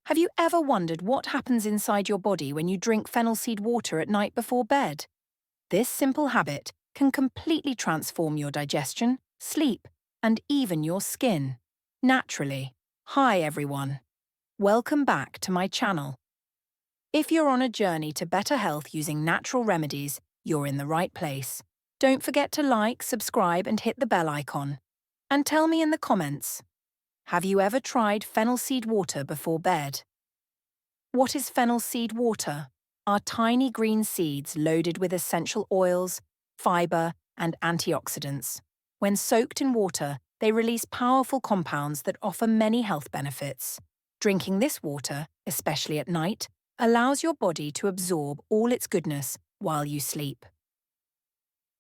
Have you ever wondered what happens inside your body when you drink fennel seed water at night before bed? This simple habit can completely transform your digestion, sleep, and even your skin. Naturally. Hi everyone. Welcome back to my channel. If you're on a journey to better health using natural remedies, you're in the right place. Don't forget to like, subscribe, and hit the bell icon. And tell me in the comments, have you ever tried fennel seed water before bed? What is fennel seed water? Are tiny green seeds loaded with essential oils, fiber, and antioxidants. When soaked in water, they release powerful compounds that offer many health benefits. Drinking this water, especially at night, allows your body to absorb all its goodness while you sleep.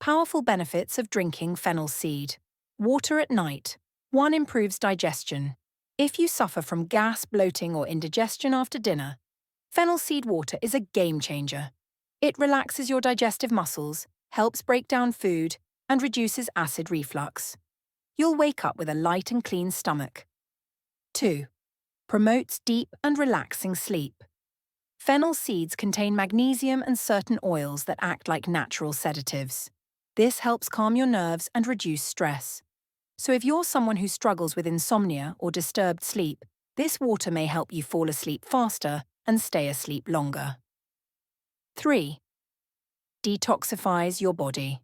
Powerful benefits of drinking fennel seed. Water at night. 1. Improves digestion. If you suffer from gas, bloating, or indigestion after dinner, fennel seed water is a game changer. It relaxes your digestive muscles, helps break down food, and reduces acid reflux. You'll wake up with a light and clean stomach. 2. Promotes deep and relaxing sleep. Fennel seeds contain magnesium and certain oils that act like natural sedatives. This helps calm your nerves and reduce stress. So if you're someone who struggles with insomnia or disturbed sleep, this water may help you fall asleep faster and stay asleep longer. 3. Detoxifies your body.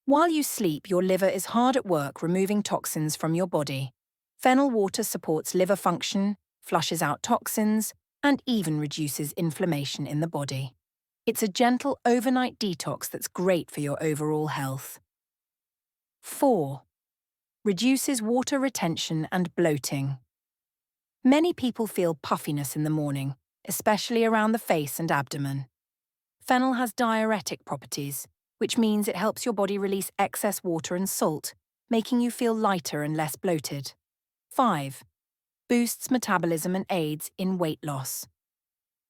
While you sleep, your liver is hard at work removing toxins from your body. Fennel water supports liver function, flushes out toxins, and even reduces inflammation in the body. It's a gentle overnight detox that's great for your overall health. 4. Reduces water retention and bloating. Many people feel puffiness in the morning, especially around the face and abdomen. Fennel has diuretic properties, which means it helps your body release excess water and salt, making you feel lighter and less bloated. 5. Boosts metabolism and aids in weight loss.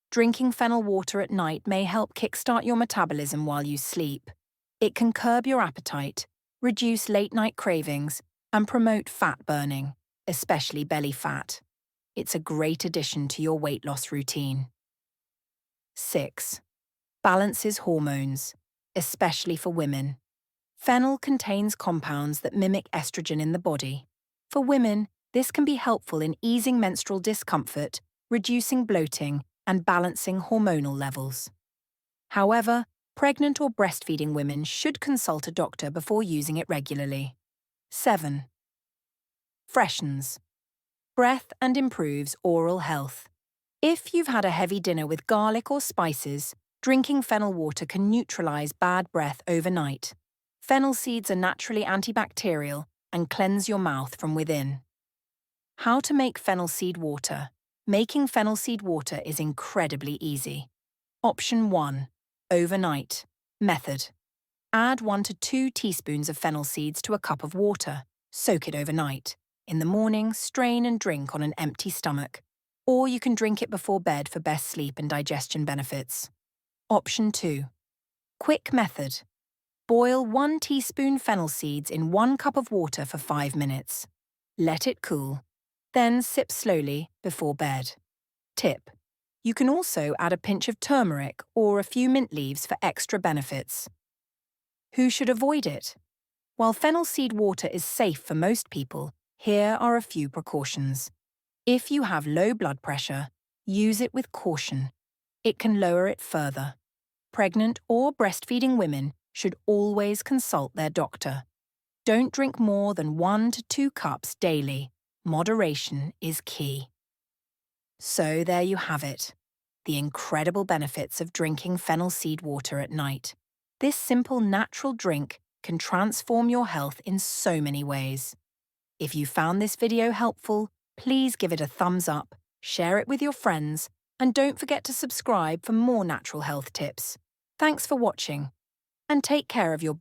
Drinking fennel water at night may help kickstart your metabolism while you sleep. It can curb your appetite, reduce late-night cravings, and promote fat burning, especially belly fat. It's a great addition to your weight loss routine. 6. Balances hormones, especially for women. Fennel contains compounds that mimic estrogen in the body. For women, this can be helpful in easing menstrual discomfort, reducing bloating, and balancing hormonal levels. However, pregnant or breastfeeding women should consult a doctor before using it regularly. 7. Freshens breath and improves oral health. If you've had a heavy dinner with garlic or spices, drinking fennel water can neutralize bad breath overnight. Fennel seeds are naturally antibacterial and cleanse your mouth from within. How to make fennel seed water. Making fennel seed water is incredibly easy. Option 1. Overnight. Method. Add 1 to 2 teaspoons of fennel seeds to a cup of water. Soak it overnight. In the morning, strain and drink on an empty stomach. Or you can drink it before bed for best sleep and digestion benefits. Option 2. Quick method. Boil 1 teaspoon fennel seeds in 1 cup of water for 5 minutes. Let it cool. Then sip slowly before bed. Tip. You can also add a pinch of turmeric or a few mint leaves for extra benefits. Who should avoid it? While fennel seed water is safe for most people, here are a few precautions. If you have low blood pressure, use it with caution. It can lower it further. Pregnant or breastfeeding women should always consult their doctor. Don't drink more than 1 to 2 cups daily. Moderation is key. So there you have it. The incredible benefits of drinking fennel seed water at night. This simple natural drink can transform your health in so many ways. If you found this video helpful, please give it a thumbs up, share it with your friends, and don't forget to subscribe for more natural health tips. Thanks for watching, and take care of your body.